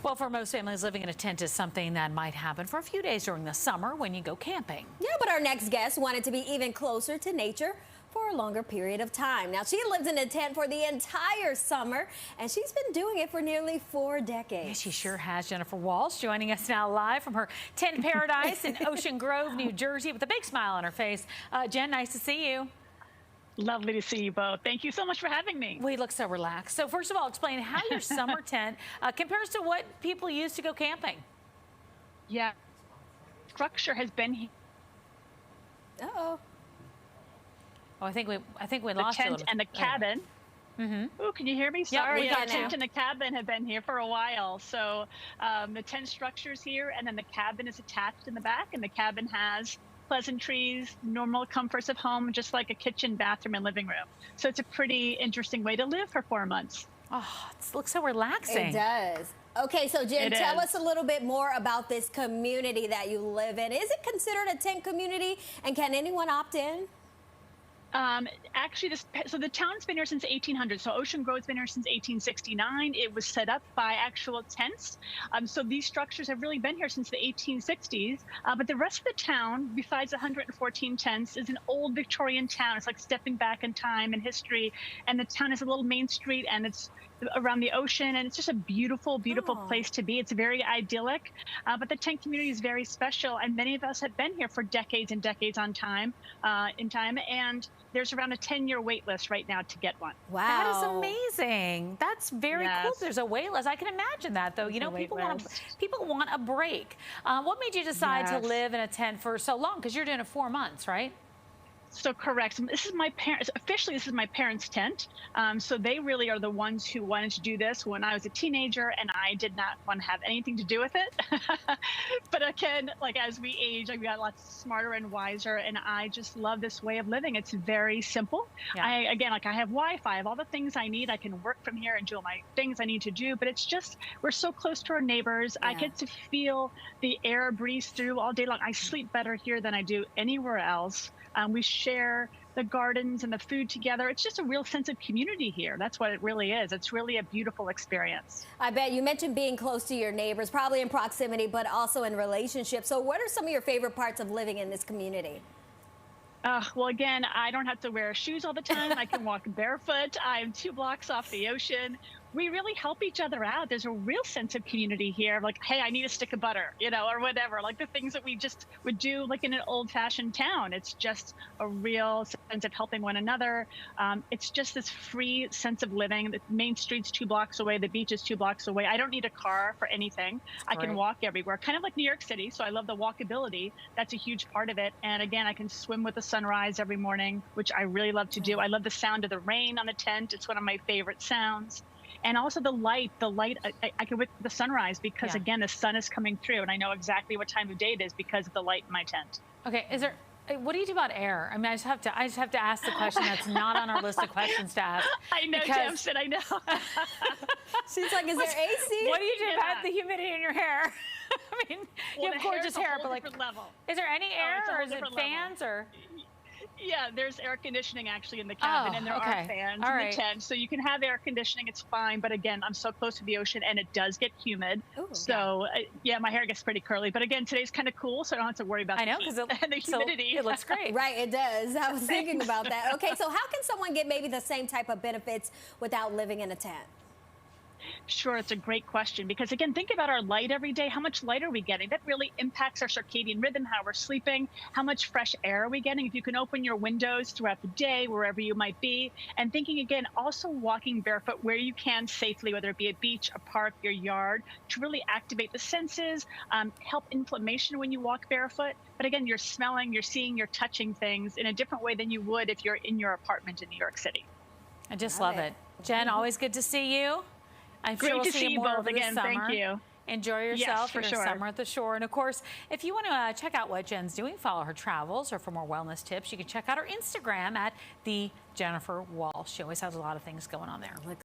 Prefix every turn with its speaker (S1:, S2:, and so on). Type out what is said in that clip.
S1: Well, for most families, living in a tent is something that might happen for a few days during the summer when you go camping.
S2: Yeah, but our next guest wanted to be even closer to nature for a longer period of time. Now, she lives in a tent for the entire summer, and she's been doing it for nearly 4 decades.
S1: Yeah, she sure has. Jennifer Walsh joining us now live from her tent paradise in Ocean Grove, New Jersey, with a big smile on her face. Jen, nice to see you.
S3: Lovely to see you both. Thank you so much for having me.
S1: We look so relaxed. So first of all, explain how your summer tent compares to what people use to go camping.
S3: Yeah, structure has been here.
S2: Uh-oh.
S1: Oh, I think we
S3: The
S1: lost you a
S3: tent
S1: little.
S3: and the cabin. Oh, can you hear me? Sorry,
S1: we got
S3: the
S1: you.
S3: tent and the cabin have been here for a while. So the tent structure's here, and then the cabin is attached in the back, and the cabin has pleasantries, normal comforts of home, just like a kitchen, bathroom, and living room. So it's a pretty interesting way to live for 4 months.
S1: Oh, it looks so relaxing.
S2: It does. Okay, so Jen, tell us a little bit more about this community that you live in. Is it considered a tent community, and can anyone opt in?
S3: Actually, so the town's been here since 1800. So Ocean Grove's been here since 1869. It was set up by actual tents. So these structures have really been here since the 1860s. But the rest of the town, besides 114 tents, is an old Victorian town. It's like stepping back in time and history. And the town has a little main street, and it's around the ocean, and it's just a beautiful, beautiful place to be. It's very idyllic, but the tent community is very special, and many of us have been here for decades and decades in time, and there's around a 10-year wait list right now to get one.
S2: Wow.
S1: That is amazing. That's very cool. There's a wait list. I can imagine that, though. You know, people want a break. What made you decide to live in a tent for so long? Because you're doing it 4 months, right?
S3: So correct. So this is my parents. Officially, this is my parents' tent. So they really are the ones who wanted to do this when I was a teenager, and I did not want to have anything to do with it. But again, like as we age, we got lots smarter and wiser, and I just love this way of living. It's very simple.
S1: Yeah.
S3: I have Wi-Fi, I have all the things I need. I can work from here and do all my things I need to do. But it's just we're so close to our neighbors. I get to feel the air breeze through all day long. I sleep better here than I do anywhere else. We share the gardens and the food together. It's just a real sense of community here. That's what it really is. It's really a beautiful experience.
S2: I bet. You mentioned being close to your neighbors, probably in proximity, but also in relationships. So what are some of your favorite parts of living in this community?
S3: Well, again, I don't have to wear shoes all the time. I can walk barefoot. I'm 2 blocks off the ocean. We really help each other out. There's a real sense of community here. Like, hey, I need a stick of butter, or whatever. Like the things that we just would do like in an old-fashioned town. It's just a real sense of helping one another. It's just this free sense of living. The main street's 2 blocks away. The beach is 2 blocks away. I don't need a car for anything. I can walk everywhere, kind of like New York City. So I love the walkability. That's a huge part of it. And again, I can swim with the sunrise every morning, which I really love to do. I love the sound of the rain on the tent. It's one of my favorite sounds. And also the light, I can wait for the sunrise because, again, the sun is coming through, and I know exactly what time of day it is because of the light in my tent.
S1: Okay, what do you do about air? I mean, I just have to ask the question that's not on our list of questions to ask.
S3: I know, Jemson, I know.
S2: She's like, is there AC?
S1: What do you do about the humidity in your hair? I mean, you have gorgeous hair, but like, is there any air, or is it fans, or?
S3: Yeah, there's air conditioning actually in the cabin, and there are fans in the tent, so you can have air conditioning. It's fine, but again, I'm so close to the ocean, and it does get humid. So yeah, my hair gets pretty curly. But again, today's kind of cool, so I don't have to worry about the heat and the humidity.
S1: It looks great.
S2: Right, it does. I was thinking about that. Okay, so how can someone get maybe the same type of benefits without living in a tent?
S3: Sure, it's a great question because, again, think about our light every day. How much light are we getting? That really impacts our circadian rhythm, how we're sleeping, how much fresh air are we getting. If you can open your windows throughout the day, wherever you might be, and thinking, again, also walking barefoot where you can safely, whether it be a beach, a park, your yard, to really activate the senses, help inflammation when you walk barefoot. But again, you're smelling, you're seeing, you're touching things in a different way than you would if you're in your apartment in New York City.
S1: I just love it. Jen, always good to see you. I'm sure we'll see you more over the summer.
S3: Thank you.
S1: Enjoy yourself for your summer at the shore. And of course, if you want to check out what Jen's doing, follow her travels, or for more wellness tips, you can check out her Instagram at @the Jennifer Walsh. She always has a lot of things going on there.